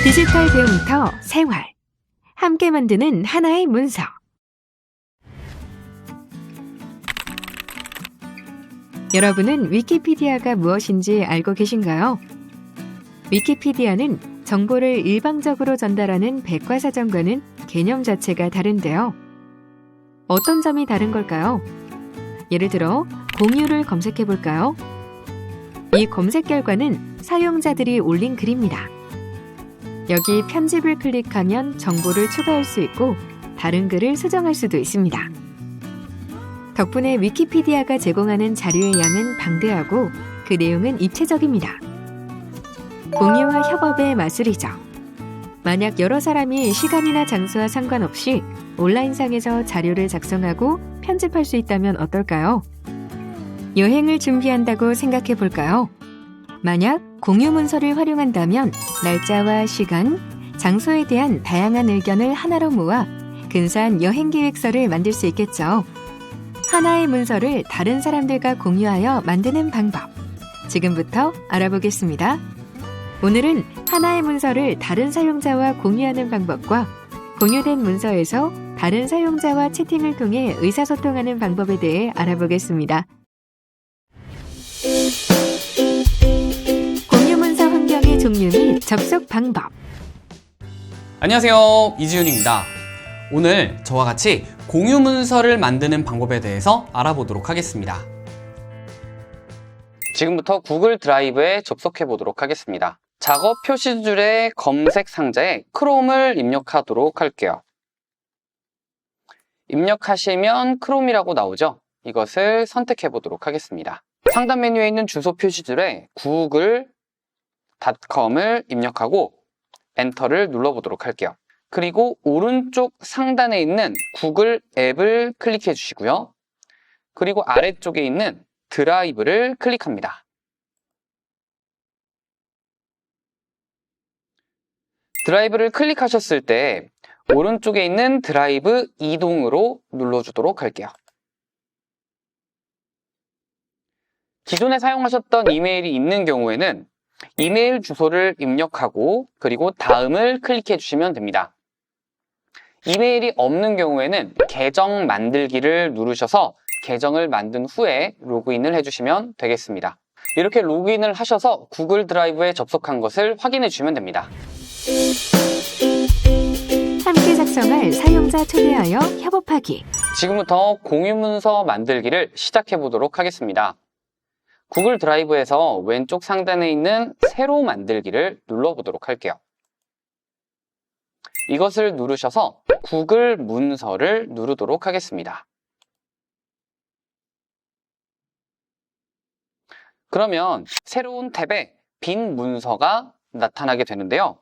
디지털 배움터 생활. 함께 만드는 하나의 문서. 여러분은 위키피디아가 무엇인지 알고 계신가요? 위키피디아는 정보를 일방적으로 전달하는 백과사전과는 개념 자체가 다른데요. 어떤 점이 다른 걸까요? 예를 들어 공유를 검색해 볼까요? 이 검색 결과는 사용자들이 올린 글입니다. 여기 편집을 클릭하면 정보를 추가할 수 있고 다른 글을 수정할 수도 있습니다. 덕분에 위키피디아가 제공하는 자료의 양은 방대하고 그 내용은 입체적입니다. 공유와 협업의 마술이죠. 만약 여러 사람이 시간이나 장소와 상관없이 온라인상에서 자료를 작성하고 편집할 수 있다면 어떨까요? 여행을 준비한다고 생각해 볼까요? 만약 공유 문서를 활용한다면 날짜와 시간, 장소에 대한 다양한 의견을 하나로 모아 근사한 여행 계획서를 만들 수 있겠죠. 하나의 문서를 다른 사람들과 공유하여 만드는 방법. 지금부터 알아보겠습니다. 오늘은 하나의 문서를 다른 사용자와 공유하는 방법과 공유된 문서에서 다른 사용자와 채팅을 통해 의사소통하는 방법에 대해 알아보겠습니다. 공유 문서 환경의 종류 및 접속 방법. 안녕하세요, 이지윤입니다. 오늘 저와 같이 공유 문서를 만드는 방법에 대해서 알아보도록 하겠습니다. 지금부터 구글 드라이브에 접속해 보도록 하겠습니다. 작업 표시줄의 검색 상자에 크롬을 입력하도록 할게요. 입력하시면 크롬이라고 나오죠? 이것을 선택해 보도록 하겠습니다. 상단 메뉴에 있는 주소 표시줄에 google.com을 입력하고 엔터를 눌러보도록 할게요. 그리고 오른쪽 상단에 있는 구글 앱을 클릭해 주시고요. 그리고 아래쪽에 있는 드라이브를 클릭합니다. 드라이브를 클릭하셨을 때 오른쪽에 있는 드라이브 이동으로 눌러주도록 할게요. 기존에 사용하셨던 이메일이 있는 경우에는 이메일 주소를 입력하고 그리고 다음을 클릭해 주시면 됩니다. 이메일이 없는 경우에는 계정 만들기를 누르셔서 계정을 만든 후에 로그인을 해주시면 되겠습니다. 이렇게 로그인을 하셔서 구글 드라이브에 접속한 것을 확인해 주시면 됩니다. 함께 작성할 사용자 초대하여 협업하기. 지금부터 공유 문서 만들기를 시작해 보도록 하겠습니다. 구글 드라이브에서 왼쪽 상단에 있는 새로 만들기를 눌러보도록 할게요. 이것을 누르셔서 구글 문서를 누르도록 하겠습니다. 그러면 새로운 탭에 빈 문서가 나타나게 되는데요.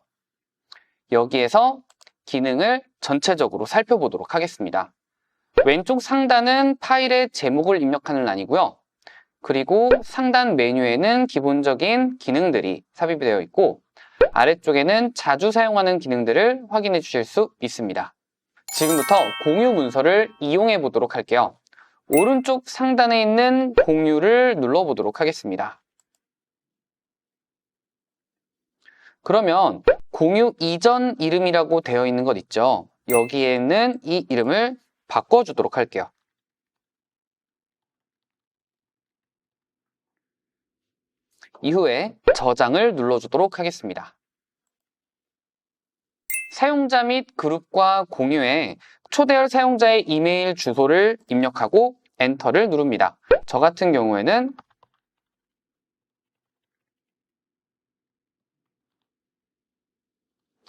여기에서 기능을 전체적으로 살펴보도록 하겠습니다. 왼쪽 상단은 파일의 제목을 입력하는 란이고요. 그리고 상단 메뉴에는 기본적인 기능들이 삽입이 되어 있고 아래쪽에는 자주 사용하는 기능들을 확인해 주실 수 있습니다. 지금부터 공유 문서를 이용해 보도록 할게요. 오른쪽 상단에 있는 공유를 눌러보도록 하겠습니다. 그러면 공유 이전 이름이라고 되어 있는 것 있죠? 여기에는 이 이름을 바꿔주도록 할게요. 이후에 저장을 눌러주도록 하겠습니다. 사용자 및 그룹과 공유에 초대할 사용자의 이메일 주소를 입력하고 엔터를 누릅니다. 저 같은 경우에는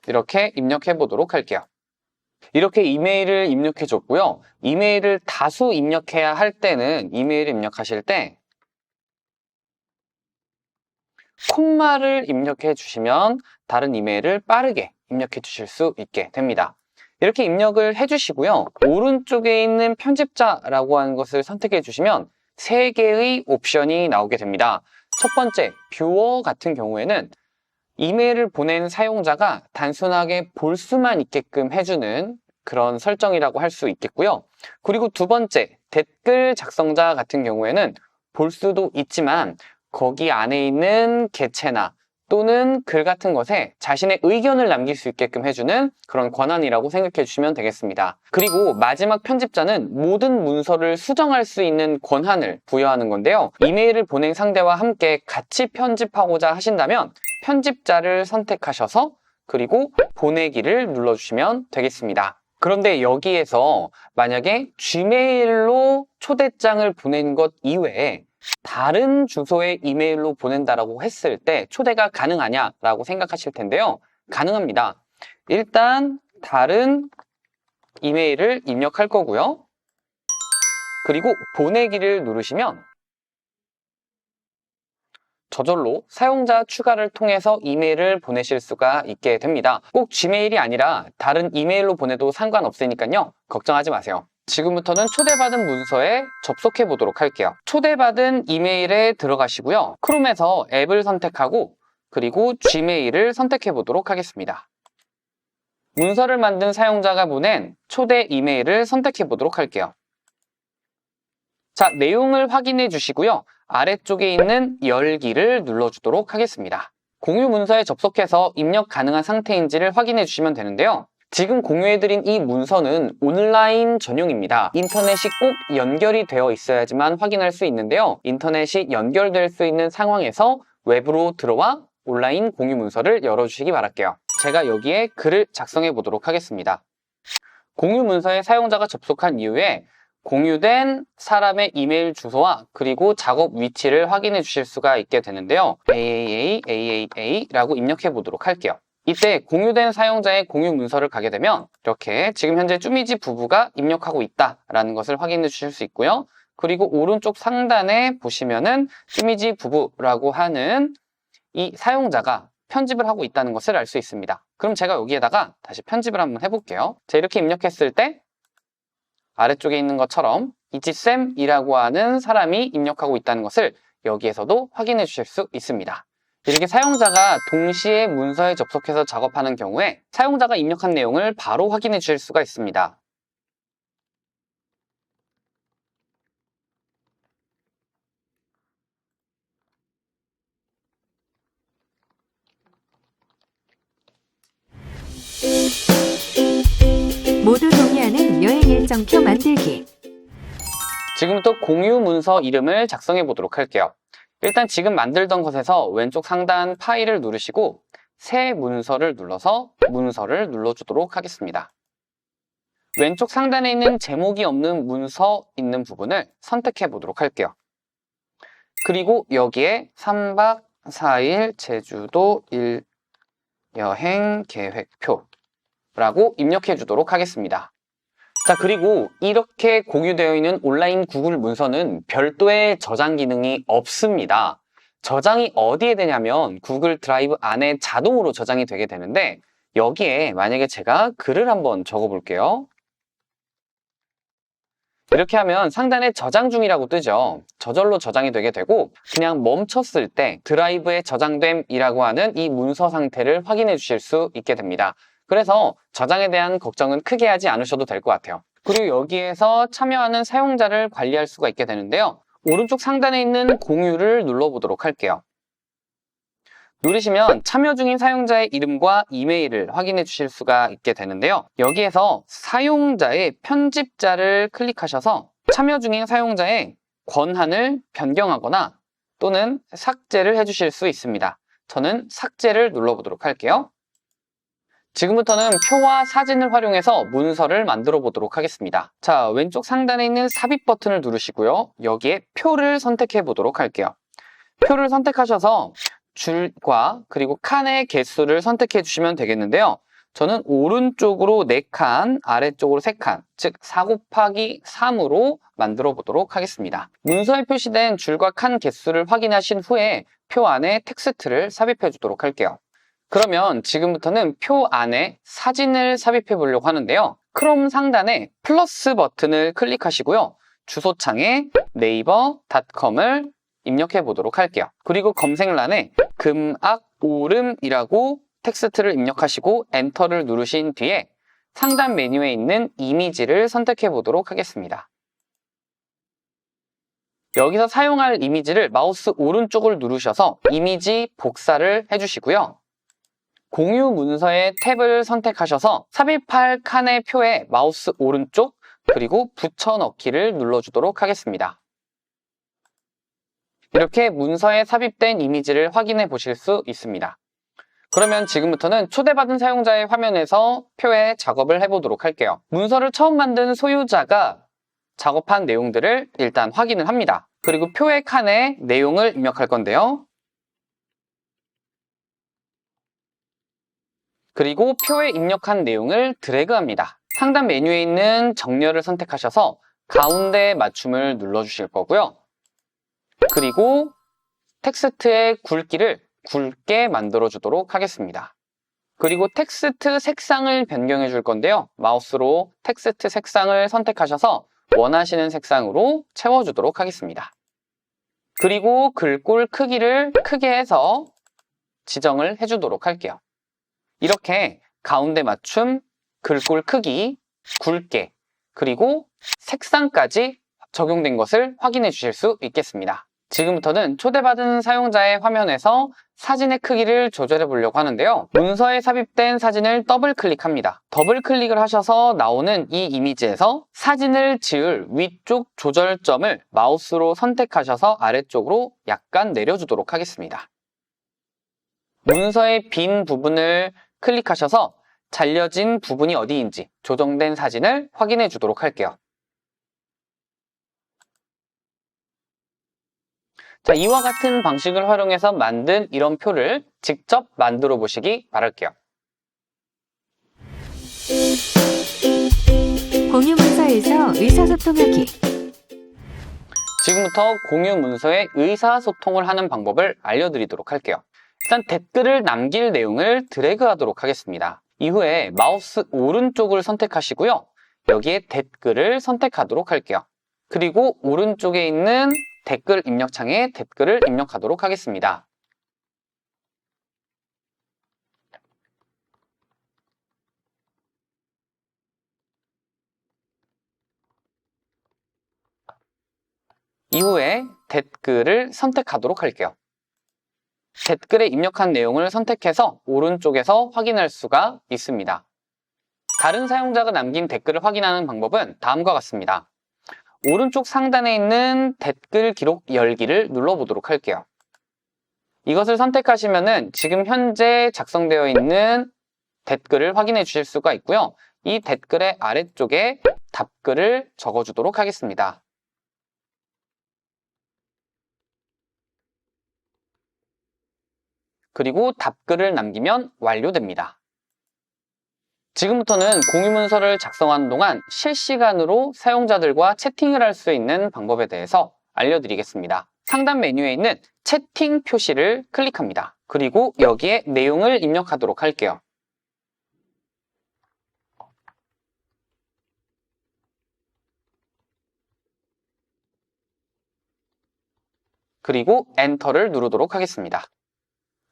이렇게 입력해 보도록 할게요. 이렇게 이메일을 입력해 줬고요. 이메일을 다수 입력해야 할 때는 이메일을 입력하실 때 콤마를 입력해 주시면 다른 이메일을 빠르게 입력해 주실 수 있게 됩니다. 이렇게 입력을 해 주시고요. 오른쪽에 있는 편집자라고 하는 것을 선택해 주시면 3개의 옵션이 나오게 됩니다. 첫 번째, 뷰어 같은 경우에는 이메일을 보낸 사용자가 단순하게 볼 수만 있게끔 해주는 그런 설정이라고 할 수 있겠고요. 그리고 두 번째, 댓글 작성자 같은 경우에는 볼 수도 있지만 거기 안에 있는 개체나 또는 글 같은 것에 자신의 의견을 남길 수 있게끔 해주는 그런 권한이라고 생각해 주시면 되겠습니다. 그리고 마지막 편집자는 모든 문서를 수정할 수 있는 권한을 부여하는 건데요. 이메일을 보낸 상대와 함께 같이 편집하고자 하신다면 편집자를 선택하셔서 그리고 보내기를 눌러주시면 되겠습니다. 그런데 여기에서 만약에 Gmail로 초대장을 보낸 것 이외에 다른 주소의 이메일로 보낸다라고 했을 때 초대가 가능하냐라고 생각하실 텐데요. 가능합니다. 일단 다른 이메일을 입력할 거고요. 그리고 보내기를 누르시면 저절로 사용자 추가를 통해서 이메일을 보내실 수가 있게 됩니다. 꼭 Gmail이 아니라 다른 이메일로 보내도 상관없으니까요. 걱정하지 마세요. 지금부터는 초대받은 문서에 접속해 보도록 할게요. 초대받은 이메일에 들어가시고요. 크롬에서 앱을 선택하고 그리고 Gmail을 선택해 보도록 하겠습니다. 문서를 만든 사용자가 보낸 초대 이메일을 선택해 보도록 할게요. 자, 내용을 확인해 주시고요. 아래쪽에 있는 열기를 눌러주도록 하겠습니다. 공유 문서에 접속해서 입력 가능한 상태인지를 확인해 주시면 되는데요. 지금 공유해드린 이 문서는 온라인 전용입니다. 인터넷이 꼭 연결이 되어 있어야지만 확인할 수 있는데요. 인터넷이 연결될 수 있는 상황에서 웹으로 들어와 온라인 공유 문서를 열어주시기 바랄게요. 제가 여기에 글을 작성해 보도록 하겠습니다. 공유 문서에 사용자가 접속한 이후에 공유된 사람의 이메일 주소와 그리고 작업 위치를 확인해 주실 수가 있게 되는데요. AAA라고 입력해 보도록 할게요. 이때 공유된 사용자의 공유 문서를 가게 되면 이렇게 지금 현재 쭈미지 부부가 입력하고 있다라는 것을 확인해 주실 수 있고요. 그리고 오른쪽 상단에 보시면은 쭈미지 부부라고 하는 이 사용자가 편집을 하고 있다는 것을 알 수 있습니다. 그럼 제가 여기에다가 다시 편집을 한번 해볼게요. 자, 이렇게 입력했을 때 아래쪽에 있는 것처럼 이지쌤이라고 하는 사람이 입력하고 있다는 것을 여기에서도 확인해 주실 수 있습니다. 이렇게 사용자가 동시에 문서에 접속해서 작업하는 경우에 사용자가 입력한 내용을 바로 확인해 주실 수가 있습니다. 모두 동의하는 여행 일정표 만들기. 지금부터 공유 문서 이름을 작성해 보도록 할게요. 일단 지금 만들던 것에서 왼쪽 상단 파일을 누르시고 새 문서를 눌러서 문서를 눌러주도록 하겠습니다. 왼쪽 상단에 있는 제목이 없는 문서 있는 부분을 선택해 보도록 할게요. 그리고 여기에 3박 4일 제주도 1여행 계획표라고 입력해 주도록 하겠습니다. 자, 그리고 이렇게 공유되어 있는 온라인 구글 문서는 별도의 저장 기능이 없습니다. 저장이 어디에 되냐면 구글 드라이브 안에 자동으로 저장이 되게 되는데 여기에 만약에 제가 글을 한번 적어 볼게요. 이렇게 하면 상단에 저장 중이라고 뜨죠. 저절로 저장이 되게 되고 그냥 멈췄을 때 드라이브에 저장됨이라고 하는 이 문서 상태를 확인해 주실 수 있게 됩니다. 그래서 저장에 대한 걱정은 크게 하지 않으셔도 될 것 같아요. 그리고 여기에서 참여하는 사용자를 관리할 수가 있게 되는데요. 오른쪽 상단에 있는 공유를 눌러보도록 할게요. 누르시면 참여 중인 사용자의 이름과 이메일을 확인해 주실 수가 있게 되는데요. 여기에서 사용자의 편집자를 클릭하셔서 참여 중인 사용자의 권한을 변경하거나 또는 삭제를 해주실 수 있습니다. 저는 삭제를 눌러보도록 할게요. 지금부터는 표와 사진을 활용해서 문서를 만들어 보도록 하겠습니다. 자, 왼쪽 상단에 있는 삽입 버튼을 누르시고요. 여기에 표를 선택해 보도록 할게요. 표를 선택하셔서 줄과 그리고 칸의 개수를 선택해 주시면 되겠는데요. 저는 오른쪽으로 4칸, 아래쪽으로 3칸, 즉 4 곱하기 3으로 만들어 보도록 하겠습니다. 문서에 표시된 줄과 칸 개수를 확인하신 후에 표 안에 텍스트를 삽입해 주도록 할게요. 그러면 지금부터는 표 안에 사진을 삽입해 보려고 하는데요. 크롬 상단에 플러스 버튼을 클릭하시고요. 주소창에 네이버.com을 입력해 보도록 할게요. 그리고 검색란에 금악 오름이라고 텍스트를 입력하시고 엔터를 누르신 뒤에 상단 메뉴에 있는 이미지를 선택해 보도록 하겠습니다. 여기서 사용할 이미지를 마우스 오른쪽을 누르셔서 이미지 복사를 해주시고요. 공유 문서의 탭을 선택하셔서 삽입할 칸의 표에 마우스 오른쪽 그리고 붙여넣기를 눌러주도록 하겠습니다. 이렇게 문서에 삽입된 이미지를 확인해 보실 수 있습니다. 그러면 지금부터는 초대받은 사용자의 화면에서 표에 작업을 해보도록 할게요. 문서를 처음 만든 소유자가 작업한 내용들을 일단 확인을 합니다. 그리고 표의 칸에 내용을 입력할 건데요. 그리고 표에 입력한 내용을 드래그합니다. 상단 메뉴에 있는 정렬을 선택하셔서 가운데 맞춤을 눌러주실 거고요. 그리고 텍스트의 굵기를 굵게 만들어주도록 하겠습니다. 그리고 텍스트 색상을 변경해 줄 건데요. 마우스로 텍스트 색상을 선택하셔서 원하시는 색상으로 채워주도록 하겠습니다. 그리고 글꼴 크기를 크게 해서 지정을 해주도록 할게요. 이렇게 가운데 맞춤, 글꼴 크기, 굵게, 그리고 색상까지 적용된 것을 확인해 주실 수 있겠습니다. 지금부터는 초대받은 사용자의 화면에서 사진의 크기를 조절해 보려고 하는데요. 문서에 삽입된 사진을 더블 클릭합니다. 더블 클릭을 하셔서 나오는 이 이미지에서 사진을 지을 위쪽 조절점을 마우스로 선택하셔서 아래쪽으로 약간 내려주도록 하겠습니다. 문서의 빈 부분을 클릭하셔서 잘려진 부분이 어디인지 조정된 사진을 확인해 주도록 할게요. 자, 이와 같은 방식을 활용해서 만든 이런 표를 직접 만들어 보시기 바랄게요. 공유 문서에서 의사소통하기. 지금부터 공유 문서에 의사소통을 하는 방법을 알려드리도록 할게요. 일단 댓글을 남길 내용을 드래그 하도록 하겠습니다. 이후에 마우스 오른쪽을 선택하시고요. 여기에 댓글을 선택하도록 할게요. 그리고 오른쪽에 있는 댓글 입력창에 댓글을 입력하도록 하겠습니다. 이후에 댓글을 선택하도록 할게요. 댓글에 입력한 내용을 선택해서 오른쪽에서 확인할 수가 있습니다. 다른 사용자가 남긴 댓글을 확인하는 방법은 다음과 같습니다. 오른쪽 상단에 있는 댓글 기록 열기를 눌러보도록 할게요. 이것을 선택하시면은 지금 현재 작성되어 있는 댓글을 확인해 주실 수가 있고요. 이 댓글의 아래쪽에 답글을 적어주도록 하겠습니다. 그리고 답글을 남기면 완료됩니다. 지금부터는 공유문서를 작성하는 동안 실시간으로 사용자들과 채팅을 할 수 있는 방법에 대해서 알려드리겠습니다. 상단 메뉴에 있는 채팅 표시를 클릭합니다. 그리고 여기에 내용을 입력하도록 할게요. 그리고 엔터를 누르도록 하겠습니다.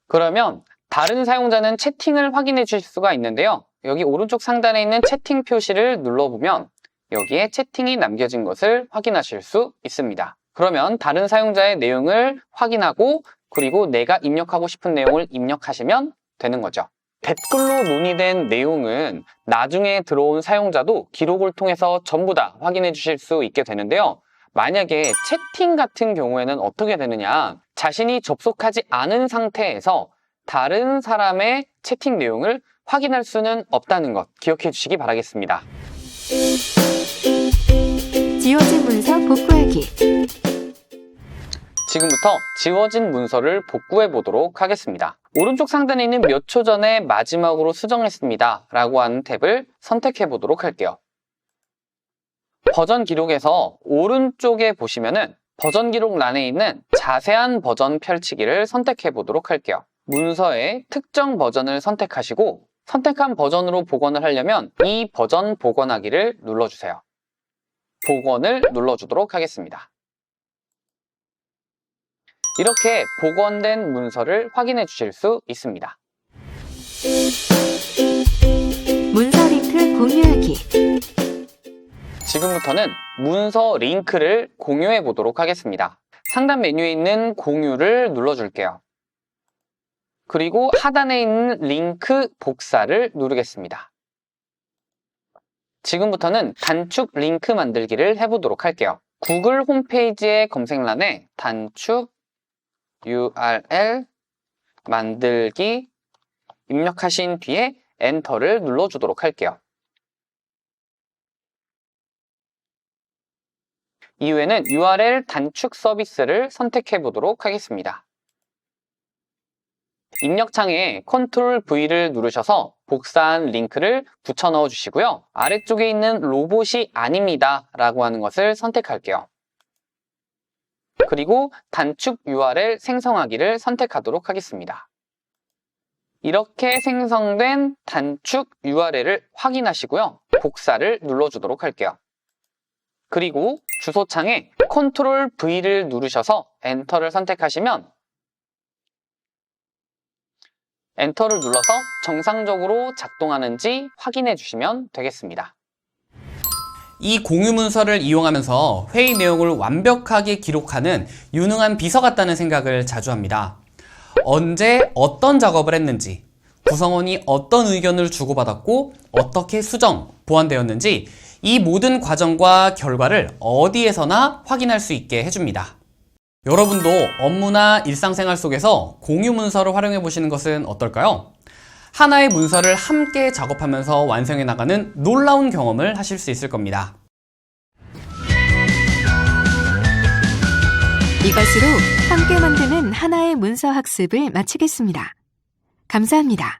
그러면 다른 사용자는 채팅을 확인해 주실 수가 있는데요. 여기 오른쪽 상단에 있는 채팅 표시를 눌러보면 여기에 채팅이 남겨진 것을 확인하실 수 있습니다. 그러면 다른 사용자의 내용을 확인하고 그리고 내가 입력하고 싶은 내용을 입력하시면 되는 거죠. 댓글로 논의된 내용은 나중에 들어온 사용자도 기록을 통해서 전부 다 확인해 주실 수 있게 되는데요. 만약에 채팅 같은 경우에는 어떻게 되느냐, 자신이 접속하지 않은 상태에서 다른 사람의 채팅 내용을 확인할 수는 없다는 것 기억해 주시기 바라겠습니다. 지워진 문서 복구하기. 지금부터 지워진 문서를 복구해 보도록 하겠습니다. 오른쪽 상단에 있는 몇 초 전에 마지막으로 수정했습니다 라고 하는 탭을 선택해 보도록 할게요. 버전 기록에서 오른쪽에 보시면은 버전 기록 란에 있는 자세한 버전 펼치기를 선택해 보도록 할게요. 문서의 특정 버전을 선택하시고 선택한 버전으로 복원을 하려면 이 버전 복원하기를 눌러주세요. 복원을 눌러주도록 하겠습니다. 이렇게 복원된 문서를 확인해 주실 수 있습니다. 문서 링크 공유하기. 지금부터는 문서 링크를 공유해 보도록 하겠습니다. 상단 메뉴에 있는 공유를 눌러줄게요. 그리고 하단에 있는 링크 복사를 누르겠습니다. 지금부터는 단축 링크 만들기를 해보도록 할게요. 구글 홈페이지의 검색란에 단축 URL 만들기 입력하신 뒤에 엔터를 눌러주도록 할게요. 이후에는 URL 단축 서비스를 선택해 보도록 하겠습니다. 입력창에 Ctrl V를 누르셔서 복사한 링크를 붙여 넣어 주시고요. 아래쪽에 있는 로봇이 아닙니다 라고 하는 것을 선택할게요. 그리고 단축 URL 생성하기를 선택하도록 하겠습니다. 이렇게 생성된 단축 URL을 확인하시고요. 복사를 눌러주도록 할게요. 그리고 주소창에 Ctrl V를 누르셔서 엔터를 선택하시면 엔터를 눌러서 정상적으로 작동하는지 확인해 주시면 되겠습니다. 이 공유 문서를 이용하면서 회의 내용을 완벽하게 기록하는 유능한 비서 같다는 생각을 자주 합니다. 언제 어떤 작업을 했는지, 구성원이 어떤 의견을 주고받았고 어떻게 수정, 보완되었는지 이 모든 과정과 결과를 어디에서나 확인할 수 있게 해줍니다. 여러분도 업무나 일상생활 속에서 공유 문서를 활용해 보시는 것은 어떨까요? 하나의 문서를 함께 작업하면서 완성해 나가는 놀라운 경험을 하실 수 있을 겁니다. 이것으로 함께 만드는 하나의 문서 학습을 마치겠습니다. 감사합니다.